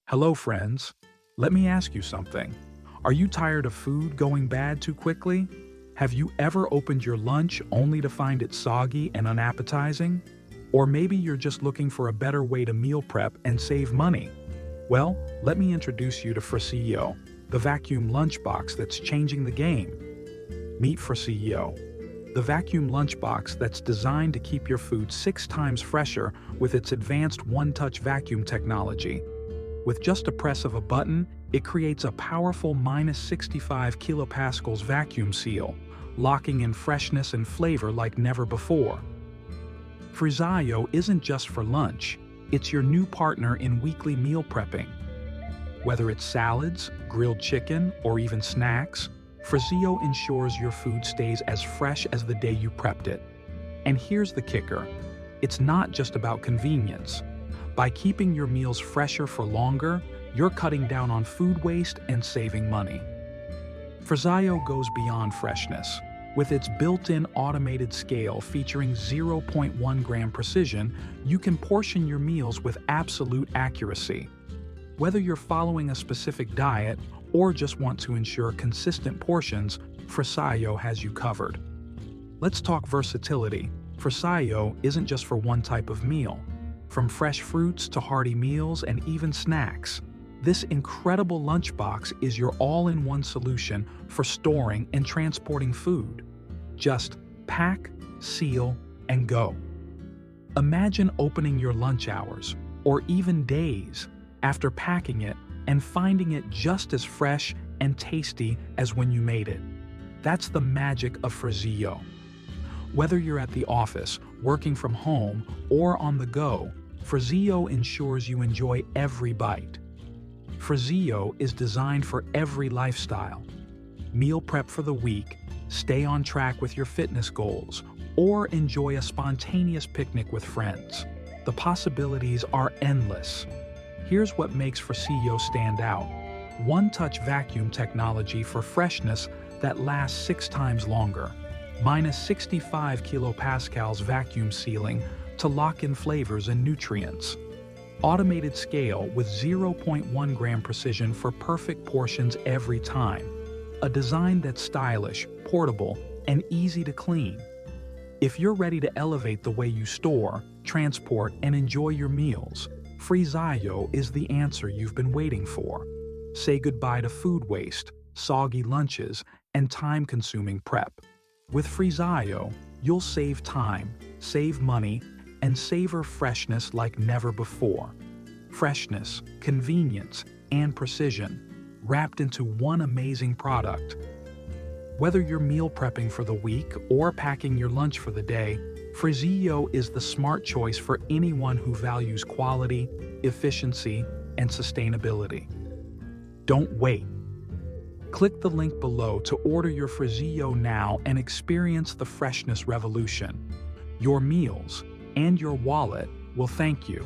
Hello, friends. Let me ask you something. Are you tired of food going bad too quickly? Have you ever opened your lunch only to find it soggy and unappetizing? Or maybe you're just looking for a better way to meal prep and save money. Well, let me introduce you to Fresiio, the vacuum lunchbox that's changing the game. Meet Fresiio, the vacuum lunchbox that's designed to keep your food 6 times fresher with its advanced one-touch vacuum technology. With just a press of a button, it creates a powerful -65 kilopascals vacuum seal, locking in freshness and flavor like never before. Fresiio isn't just for lunch, it's your new partner in weekly meal prepping. Whether it's salads, grilled chicken, or even snacks, Fresiio ensures your food stays as fresh as the day you prepped it. And here's the kicker. It's not just about convenience. By keeping your meals fresher for longer, you're cutting down on food waste and saving money. Fresiio goes beyond freshness. With its built-in automated scale featuring 0.1 gram precision, you can portion your meals with absolute accuracy. Whether you're following a specific diet or just want to ensure consistent portions, Fresiio has you covered. Let's talk versatility. Fresiio isn't just for one type of meal. From fresh fruits to hearty meals and even snacks, this incredible lunchbox is your all-in-one solution for storing and transporting food. Just pack, seal, and go. Imagine opening your lunch hours, or even days, after packing it and finding it just as fresh and tasty as when you made it. That's the magic of Fresiio. Whether you're at the office, working from home, or on the go, Fresiio ensures you enjoy every bite. Fresiio is designed for every lifestyle. Meal prep for the week, stay on track with your fitness goals, or enjoy a spontaneous picnic with friends. The possibilities are endless. Here's what makes Fresiio stand out. One-touch vacuum technology for freshness that lasts 6 times longer. -65 kilopascals vacuum sealing to lock in flavors and nutrients. Automated scale with 0.1 gram precision for perfect portions every time. A design that's stylish, portable, and easy to clean. If you're ready to elevate the way you store, transport, and enjoy your meals, Fresiio is the answer you've been waiting for. Say goodbye to food waste, soggy lunches, and time-consuming prep. With Fresiio, you'll save time, save money, and savor freshness like never before. Freshness, convenience, and precision, wrapped into one amazing product. Whether you're meal prepping for the week or packing your lunch for the day, Fresiio is the smart choice for anyone who values quality, efficiency, and sustainability. Don't wait. Click the link below to order your Fresiio now and experience the freshness revolution. Your meals and your wallet will thank you.